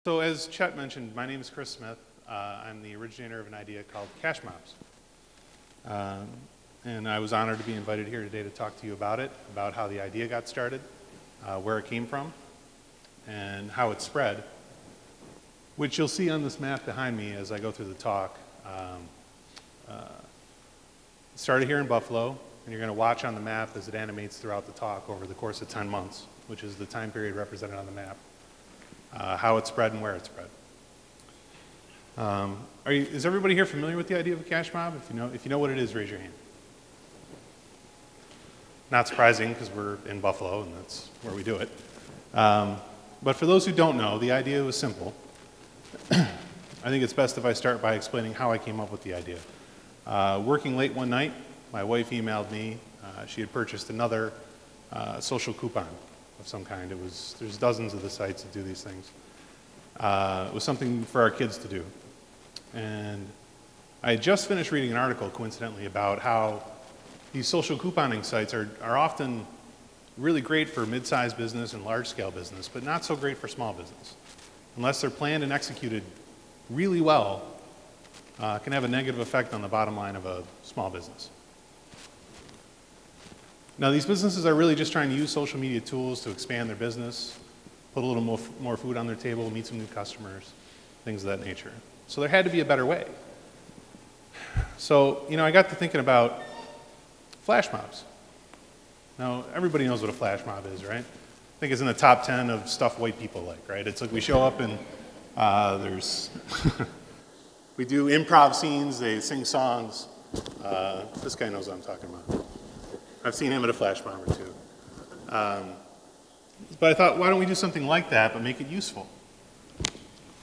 So as Chet mentioned, my name is Chris Smith. I'm the originator of an idea called cash mobs. And I was honored to be invited here today to talk to you about it, about how the idea got started, where it came from, and how it spread, which you'll see on this map behind me as I go through the talk. It started here in Buffalo, and you're going to watch on the map as it animates throughout the talk over the course of 10 months, which is the time period represented on the map, how it spread and where it spread. Is everybody here familiar with the idea of a cash mob? If you know what it is, raise your hand. Not surprising, because we're in Buffalo, and that's where we do it. But for those who don't know, the idea was simple. I think it's best if I start by explaining how I came up with the idea. Working late one night, my wife emailed me. She had purchased another social coupon of some kind. There's dozens of the sites that do these things. It was something for our kids to do. And I had just finished reading an article, coincidentally, about how these social couponing sites are often really great for mid-sized business and large-scale business, but not so great for small business. Unless they're planned and executed really well, can have a negative effect on the bottom line of a small business. Now, these businesses are really just trying to use social media tools to expand their business, put a little more food on their table, meet some new customers, things of that nature. So there had to be a better way. So, I got to thinking about flash mobs. Now, everybody knows what a flash mob is, right? I think it's in the top 10 of stuff white people like, right? It's like we show up and we do improv scenes, they sing songs. This guy knows what I'm talking about. I've seen him at a flash mob or two. But I thought, why don't we do something like that, but make it useful?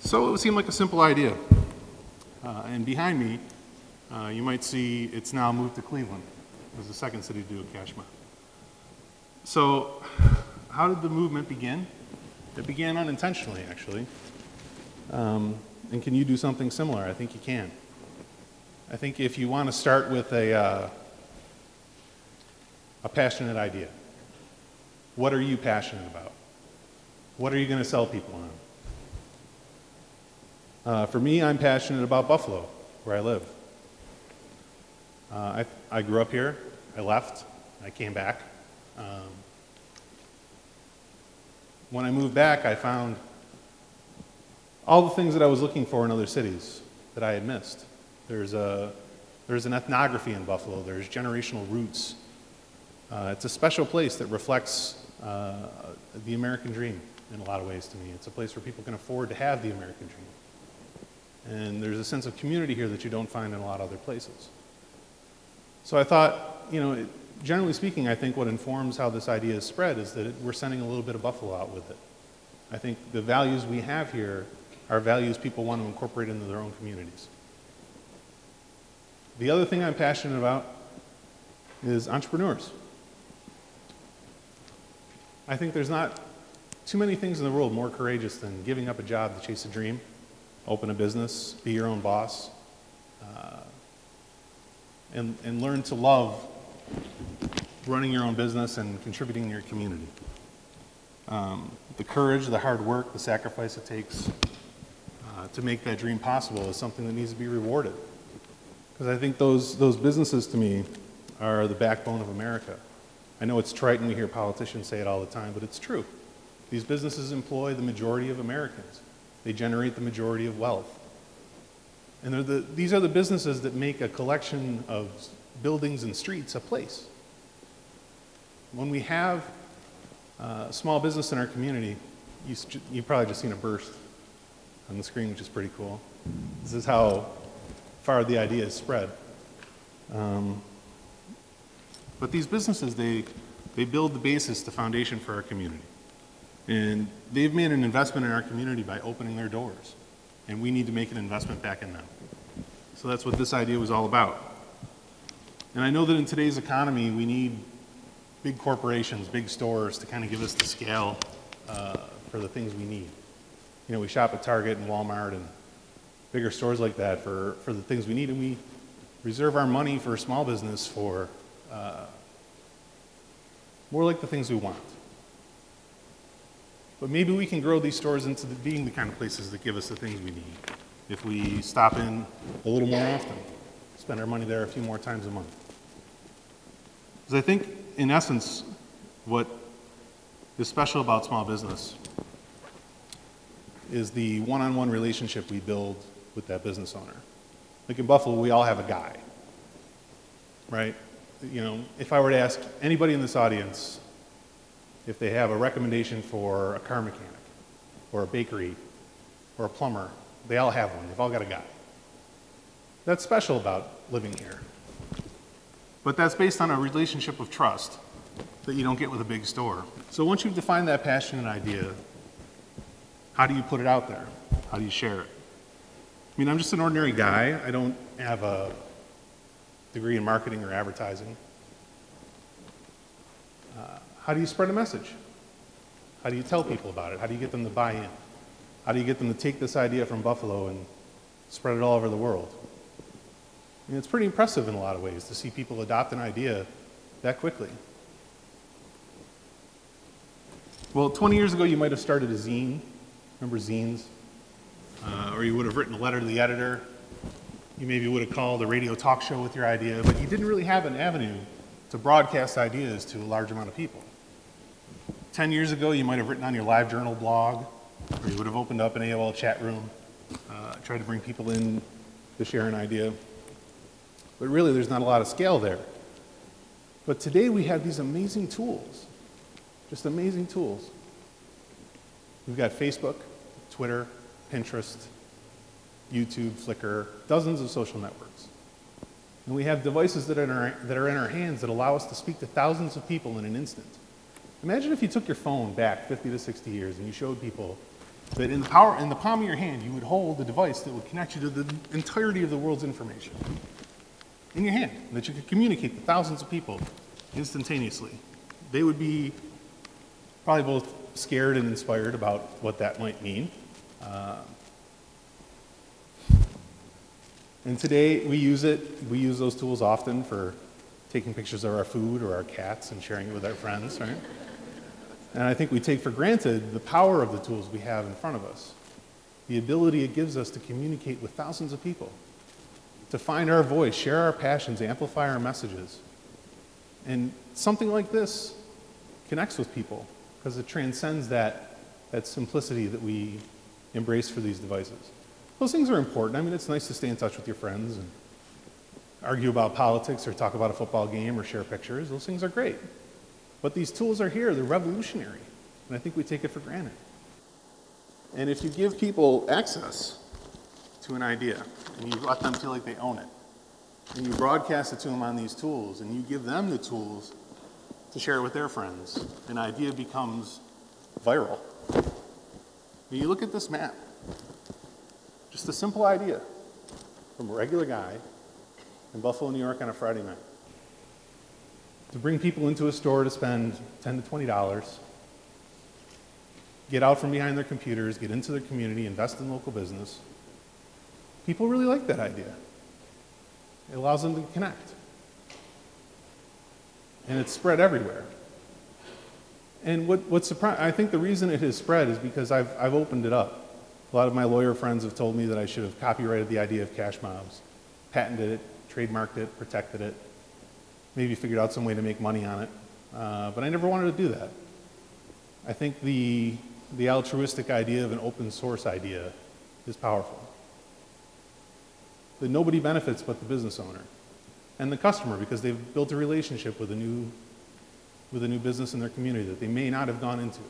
So it seemed like a simple idea. And behind me, you might see it's now moved to Cleveland. It was the second city to do a cash mob. So how did the movement begin? It began unintentionally, actually. And can you do something similar? I think you can. I think if you want to start with a passionate idea, what are you passionate about? What are you going to sell people on? For me, I'm passionate about Buffalo, where I live. I grew up here. I left. I came back. When I moved back, I found all the things that I was looking for in other cities that I had missed. There's an ethnography in Buffalo. There's generational roots. It's a special place that reflects the American dream in a lot of ways to me. It's a place where people can afford to have the American dream. And there's a sense of community here that you don't find in a lot of other places. So I thought, generally speaking, I think what informs how this idea is spread is that we're sending a little bit of Buffalo out with it. I think the values we have here are values people want to incorporate into their own communities. The other thing I'm passionate about is entrepreneurs. I think there's not too many things in the world more courageous than giving up a job to chase a dream, open a business, be your own boss, and learn to love running your own business and contributing to your community. The courage, the hard work, the sacrifice it takes to make that dream possible is something that needs to be rewarded. Because I think those businesses, to me, are the backbone of America. I know it's trite and we hear politicians say it all the time, but it's true. These businesses employ the majority of Americans. They generate the majority of wealth. And these are the businesses that make a collection of buildings and streets a place. When we have small business in our community, you've probably just seen a burst on the screen, which is pretty cool. This is how far the idea is spread. But these businesses, they build the basis, the foundation for our community. And they've made an investment in our community by opening their doors. And we need to make an investment back in them. So that's what this idea was all about. And I know that in today's economy, we need big corporations, big stores to kind of give us the scale for the things we need. We shop at Target and Walmart and bigger stores like that for the things we need, and we reserve our money for small business for more like the things we want. But maybe we can grow these stores into being the kind of places that give us the things we need. If we stop in a little more often, spend our money there a few more times a month. Because I think, in essence, what is special about small business is the one-on-one relationship we build with that business owner. Like in Buffalo, we all have a guy, right? You know, if I were to ask anybody in this audience if they have a recommendation for a car mechanic or a bakery or a plumber, they all have one. They've all got a guy. That's special about living here. But that's based on a relationship of trust that you don't get with a big store. So once you've defined that passion and idea, how do you put it out there? How do you share it? I mean, I'm just an ordinary guy. I don't have a degree in marketing or advertising. How do you spread a message? How do you tell people about it? How do you get them to buy in? How do you get them to take this idea from Buffalo and spread it all over the world? I mean, it's pretty impressive in a lot of ways to see people adopt an idea that quickly. Well, 20 years ago, you might have started a zine. Remember zines? Or you would have written a letter to the editor. You maybe would have called a radio talk show with your idea, but you didn't really have an avenue to broadcast ideas to a large amount of people. 10 years ago, you might have written on your LiveJournal blog, or you would have opened up an AOL chat room, tried to bring people in to share an idea. But really, there's not a lot of scale there. But today, we have these amazing tools, just amazing tools. We've got Facebook, Twitter, Pinterest, YouTube, Flickr, dozens of social networks. And we have devices that are in our hands that allow us to speak to thousands of people in an instant. Imagine if you took your phone back 50 to 60 years and you showed people that in the palm of your hand, you would hold a device that would connect you to the entirety of the world's information in your hand, and that you could communicate to thousands of people instantaneously. They would be probably both scared and inspired about what that might mean. And today we use those tools often for taking pictures of our food or our cats and sharing it with our friends, right? And I think we take for granted the power of the tools we have in front of us, the ability it gives us to communicate with thousands of people, to find our voice, share our passions, amplify our messages. And something like this connects with people because it transcends that simplicity that we embrace for these devices. Those things are important. I mean, it's nice to stay in touch with your friends and argue about politics or talk about a football game or share pictures. Those things are great. But these tools are here. They're revolutionary. And I think we take it for granted. And if you give people access to an idea and you let them feel like they own it, and you broadcast it to them on these tools, and you give them the tools to share it with their friends, an idea becomes viral. When you look at this map, just a simple idea from a regular guy in Buffalo, New York on a Friday night. To bring people into a store to spend $10 to $20, get out from behind their computers, get into their community, invest in local business. People really like that idea. It allows them to connect. And it's spread everywhere. And I think the reason it has spread is because I've opened it up. A lot of my lawyer friends have told me that I should have copyrighted the idea of cash mobs, patented it, trademarked it, protected it, maybe figured out some way to make money on it. But I never wanted to do that. I think the altruistic idea of an open source idea is powerful. That nobody benefits but the business owner and the customer because they've built a relationship with a new business in their community that they may not have gone into.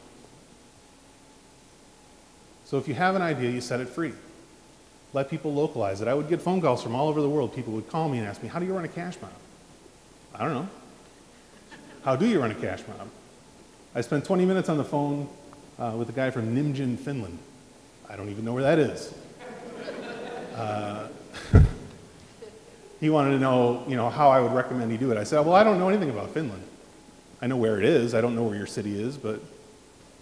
So if you have an idea, you set it free. Let people localize it. I would get phone calls from all over the world. People would call me and ask me, how do you run a cash mob? I don't know. How do you run a cash mob? I spent 20 minutes on the phone with a guy from Nimjin, Finland. I don't even know where that is. He wanted to know, how I would recommend he do it. I said, well, I don't know anything about Finland. I know where it is. I don't know where your city is, but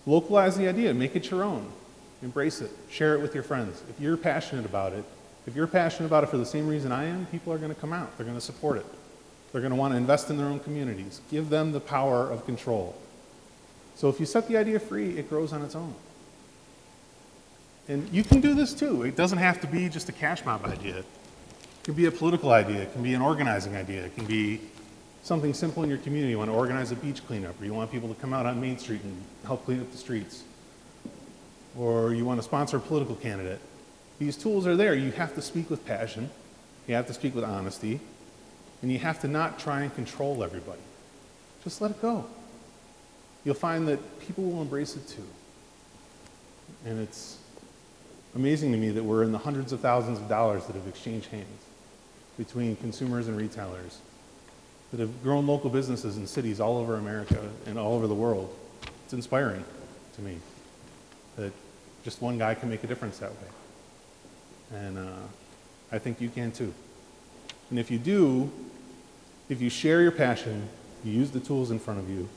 localize the idea. Make it your own. Embrace it. Share it with your friends. If you're passionate about it, for the same reason I am, people are going to come out. They're going to support it. They're going to want to invest in their own communities. Give them the power of control So if you set the idea free, it grows on its own. And you can do this too. It doesn't have to be just a cash mob idea. It can be a political idea. It can be an organizing idea. It can be something simple in your community. You want to organize a beach cleanup, or you want people to come out on Main Street and help clean up the streets. Or you want to sponsor a political candidate. These tools are there. You have to speak with passion. You have to speak with honesty. And you have to not try and control everybody. Just let it go. You'll find that people will embrace it too. And it's amazing to me that we're in the hundreds of thousands of dollars that have exchanged hands between consumers and retailers, that have grown local businesses in cities all over America and all over the world. It's inspiring to me that just one guy can make a difference that way. And I think you can too. And if you do, if you share your passion, you use the tools in front of you,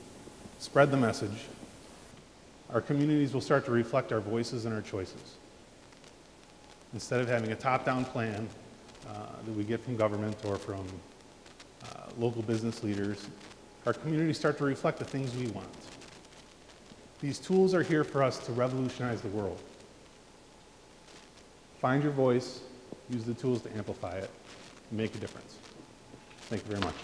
spread the message, our communities will start to reflect our voices and our choices. Instead of having a top-down plan that we get from government or from local business leaders, our communities start to reflect the things we want. These tools are here for us to revolutionize the world. Find your voice, use the tools to amplify it, and make a difference. Thank you very much.